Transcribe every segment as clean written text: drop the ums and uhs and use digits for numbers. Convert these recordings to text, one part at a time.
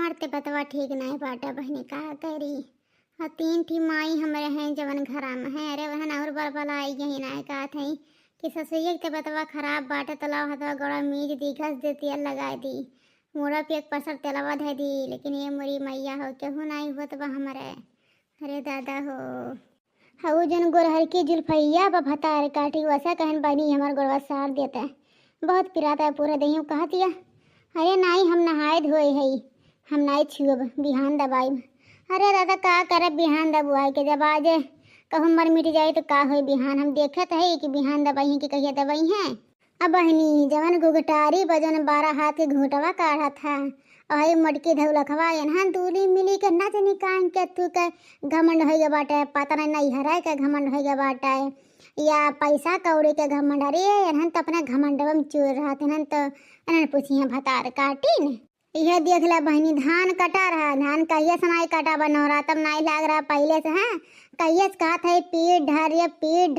हमार ते बतवा ठीक नहीं बाटा बहनी का करी। और 3 ठी माई हमारे हैं जवन घरा में है। अरे वहन और बलबला आई गई ना का थई कि ससुई के बतवा खराब बाटे तलाव हतवा गड़ा मीज दी घस दे तेल लगा दी मोड़ा पे एक परसर तेलवा धे दी। लेकिन ये मोरी मैया हो केहू नहीं होत बा हमारे। अरे दादा हो हऊ जन गोरहर की जुल्फैया बभतार काटी वैसा कहन बनी हमार गोरवा सार देता है। बहुत पिराता है पूरा दही कहा दिया। अरे नहीं हम नहाए धोए है हम नहीं छुअब बिहान दबाई। अरे दादा का करे बिहान दबुआई के जब आज कहूँ मर मिट जाए तो का हो बिहान हम देखत है कि बिहान दबाई कि कहिया दबाई है। अब बहनी जवन गुगटारी बजन 12 हाथ के घूटवा काढ़ा था और मटकी धौलखवा यहाँ दूली मिली के ना जानी कान के तू के घमंड हो गया बाटे पता नहीं हरा के घमंड हो गया बाटे या पैसा कौड़ी के घमंड। अरे यहाँ तो अपना घमंडवा में चूर रहा था तो एन पूछी भतार काटी न यह देख ला बहनी धान कटा रहा धान कहिए से नहीं कटा बनोरा तब नहीं लाग रहा पहले से। हाँ कहिए से कहा था पीठ धर ये पीठ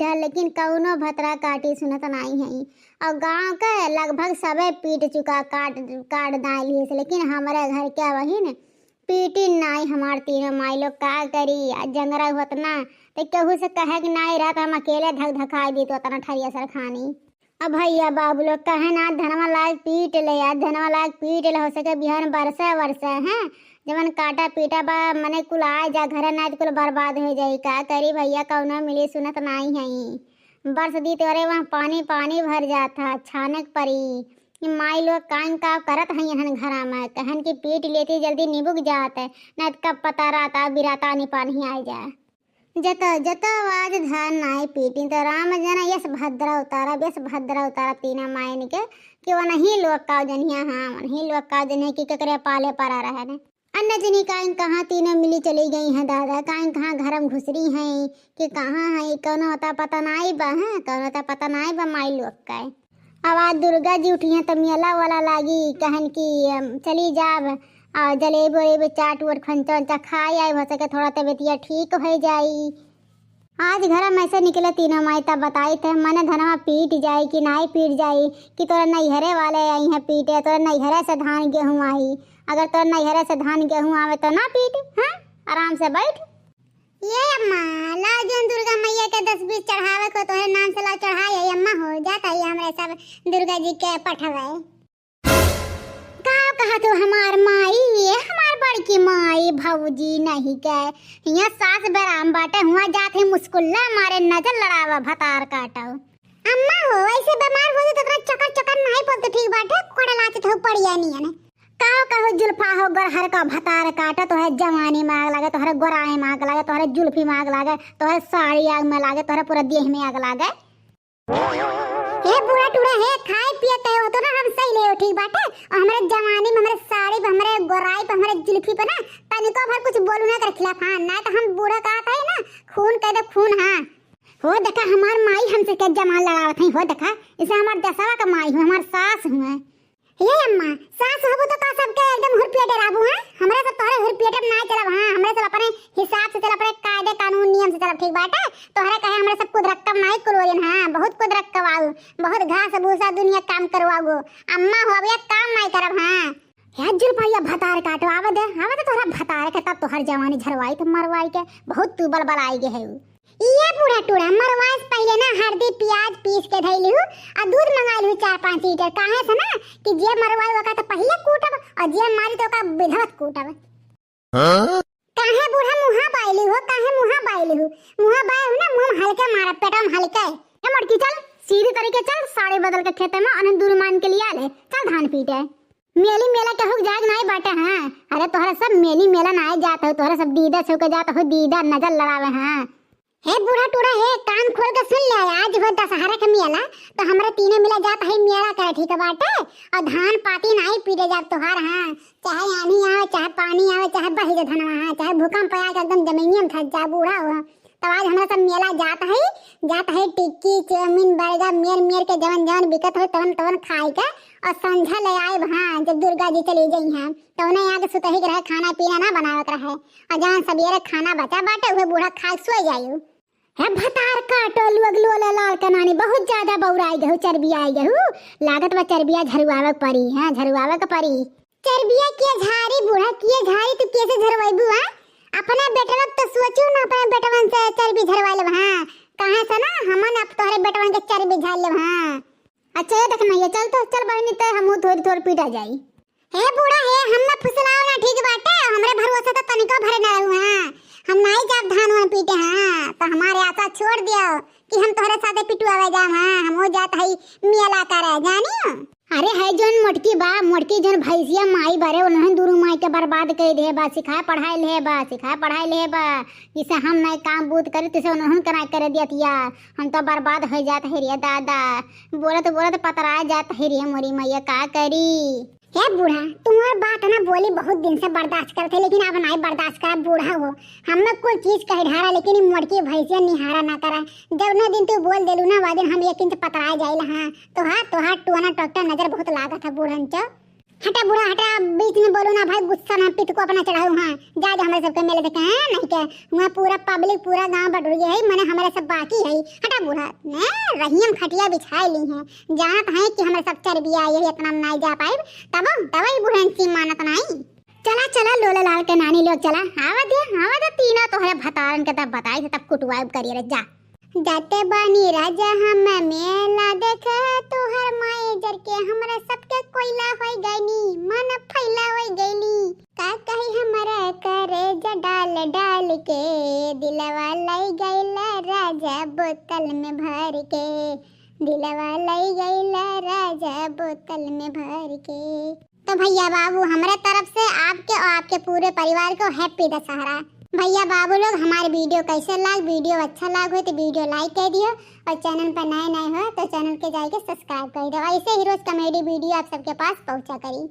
धर लेकिन कौनो भतरा काटी सुनत नहीं है। और गांव के लगभग सबे पीट चुका काट दाली से लेकिन हमारे घर क्या वही न पीटी नहीं हमार तीनों माई लोग का करी जंगरा होत ना तो केहू से कहे कि नहीं रहा तो हम अकेले धक धकाई दी तो उतना ठरिया सर खानी। अब भैया बाबू लोग कहे ना धनवा लाग पीट ले धनवा लाग पीट ले हो सके बिहान बरसे हैं जवन काटा पीटा बा मने कुल आ जा घर ना कुल बर्बाद हो जाई का करी भैया कौनो मिली सुनत नहीं है। बरस दी तो अरे वहाँ पानी पानी भर जाता छानक परी माई लोग कान का करत है यहाँ घरा में कहन की पीट लेती जल्दी निबुक जात है न कब पता रहता बिराता नहीं पानी आ जाए जत जत आवाज धान नाई पीटी तो राम जना यस भद्रा उतारा तीना मायन के कि वो नहीं लोग का जनिया हाँ नहीं लोग का जनिया कि ककरे पाले परा रहा है अन्य जनी काइन कहाँ तीनों मिली चली गई हैं दादा काइन कहाँ घर में घुसरी हैं कि कहाँ है कौन होता पता नहीं बा है कौन होता पता नहीं बा माई लोग का। अब आज दुर्गा जी उठी हैं तो मेला वाला लागी कहन की चली जाब और जलेबी वलेबी चाट वोट खंचा खाई आई हो सके थोड़ा तबियतिया ठीक हो जाई। आज घर में ऐसे निकले तीनों माई तब बताई थे मने धनवा पीट जाई कि नहीं पीट जाई कि तोरा नैहरे वाले आई हैं पीटे तोरा नैहरे से धान गेहूँ आई अगर तोरा नैहरे से धान गेहूँ आवे तो ना पीट। हाँ आराम से बैठ ये अम्मा ला जोन दुर्गा मैया के 10-20 चढ़ावे को तोहरे नाम से ला चढ़ाए अम्मा हो जाता है हमरे सब दुर्गा जी के पठवे कहा तो हमार माई ये हमार बड़की माई भौजी नहीं के यहाँ सास बराम बाटे हुआ जाते मुस्कुल्ला मारे नजर लड़ावा भतार काटो। अम्मा हो ऐसे बीमार हो तो चक्कर चक्कर नहीं बोलते ठीक बाटे कोड़ा लाते तो पड़िया नहीं है कहो जुल्फा हो गरहर का भतार काटो तो है जवानी में आग लागे तोहरे गोराई में आग लागे तोहरे जुल्फी में आग लागे तोहरे साड़ी आग में लागे तोहरे पूरा देह में आग लागे। हे बुढ़ा टूड़ा है खाए पिए कहे हो तो ना हम सही ले ठीक बाटे और हमारे जवानी में हमारे साड़ी पे हमारे गोराई पे हमारे जुल्फी पे ना तनिको भर कुछ बोलू ना कर खिलाफ हाँ ना तो हम बूढ़ा कहता है ना खून कह दे खून। हाँ हो देखा हमार माई हमसे क्या जमाल लड़ावत है हो देखा इसे हमार दसवा का माई हो हमार सास हुए ये अम्मा सास हो तो का सबके एकदम हुरप्लेटे राबू हैं हमरे सब तोहरे हुरप्लेटे ना चलब। हाँ हमरे सब अपने हिसाब से चल अपने कायदे कानून नियम से चलब ठीक बाटे तोहरे कहे हमरे सब खुद रकम नहीं करवाइन। हाँ बहुत खुद रखवाऊ बहुत घास भूसा दुनिया काम करवाओ अम्मा हो अब काम नहीं करब। हाँ या जुल्फा भतार काटो आवे दे तोहरा भतार के तब तोहर जवानी झरवाई तो मरवाई के बहुत तू बल आई गे है ये पूरा टूड़ा मरवास पहले ना हल्दी प्याज पीस के धइली हूँ और दूध मंगाई हूँ 4-5 लीटर काहे से ना कि जे मरवाई वका तो पहले कूटब और जे मारी तो का विधवत कूटब। काहे बूढ़ा मुहा बाइली हो काहे मुहा बाइली हो मुहा बाय हो ना मुंह हल्के मारा पेटम हल्के ए मटकी चल सीधी तरीके चल साड़ी बदल के खेते में अन दूर मान के लिया ले चल धान पीटे मेली मेला के हुक जाग नहीं बाटे। हाँ अरे तोहरा सब मेली मेला ना जात हो तोहरा सब दीदा छौ के जात हो दीदा नजर लड़ावे। हाँ हे बूढ़ा टूड़ा है कान खोल के सुन ले आज हो दशहरा के मेला तो हमरा तीनों मिला जाता है मेला करे ठीक बाटे और धान पाती नहीं पीटे जात तोहार। हाँ चाहे आनी आवे चाहे पानी आवे चाहे बही के धनवा हाँ चाहे भूकंप आए एकदम जमीनियम थक जा बूढ़ा हो तो आज हमरा सब मेला जाता है टिक्की चाउमीन बर्गर मेर के जवन बिकत हो तवन खाए के और संझा ले आए। हाँ जब दुर्गा जी चली गई हैं तो उन्हें यहाँ के सुतही रहे खाना पीना ना बनावत रहे और जहाँ सवेरे खाना बचा बाटे हुए बूढ़ा खा सो जायु है भतार काटो लोग लोला लाल कनानी बहुत ज्यादा बौराई गहु चर्बी आई गहु लागत बा चर्बिया झरुआवे परी। हाँ झरुआवे के परी चरबिया किए झाड़ी बूढ़ा किए झाड़ी तू कैसे झरवाइबू हां? अपना बेटवा तो सोचू ना अपना बेटवन से चरबी झरवा लेब हां। कहां से ना हमन अब तोहरे बेटवन के चरबी झाड़ लेब हां। अच्छा ये देख नहीं चल तो चल बहनी ते हमहू थोड़ी थोड़ी पीटा जाई। हे बूढ़ा हे हम ना फुसलाओ ना ठीक बाटे हमरे भरोसे तो तनिको भरे ना रहू हां। हम नहीं जाब धान वन पीटे हां तो हमारे आशा छोड़ दियो कि हम तोहरे साथे पिटवावे जाम हां। हमहू जात हई मेला करे जानियो। अरे है जोन मोटकी बा मोटकी जोन भैंसिया माई बारे उन्हें दुरु माई के बर्बाद कर दे बा सिखाए पढ़ाई ले बा जिसे हम नहीं काम बूत करे तिसे उन्हें करा कर दिया हम तो बर्बाद हो जात है रे दादा। बोलत पतरा जात है रे मोरी मैया का करी। हे बूढ़ा तुम्हार बात ना बोली बहुत दिन से बर्दाश्त करते लेकिन अब नहीं बर्दाश्त कर बूढ़ा हो। हम लोग कोई चीज कह ढारा लेकिन मोटकी भैंसिया निहारा ना करा। जब ना दिन तू बोल देलू ना वा दिन हम यकीन से पतरा जाइला हां। तोहार टुआना टॉक्टर नजर बहुत लागत है बूढ़न च। हटा बूढ़ा हटा बीच में बोलो ना भाई गुस्सा ना पिट को अपना चढ़ाऊ हां। जा जा हमारे सबके मेले देखे हैं नहीं के वहां पूरा पब्लिक पूरा गांव बटुर गया है माने हमारे सब बाकी है। हटा बूढ़ा ने रहियम खटिया बिछाई ली है जानत है कि हमारे सब चरबिया यही इतना नहीं जा पाए तब ही बूढ़न सी मानत नहीं। चला लोला लाल के नानी लोग चला आवा दे तीनों तोहरे भतारन के तब बताई तब कुटवाई करिए रे जा। जाते बानी राजा हम मेला देखे तोहर माए जर के हमरा सबके कोयला होई गईनी मन फैला होई गईली। का कही हमरा करे ज डाल के दिलवा लई गईला राजा बोतल में भर के दिलवा लई गईला राजा बोतल में भर के। तो भैया बाबू हमारे तरफ से आपके और आपके पूरे परिवार को हैप्पी दशहरा। भैया बाबू लोग हमारे वीडियो कैसे वीडियो अच्छा हो तो वीडियो लाइक कर दियो और चैनल पर नए हो तो चैनल के जाके सब्सक्राइब कर दो। ऐसे ही रोज कॉमेडी वीडियो आप सबके पास पहुंचा करी।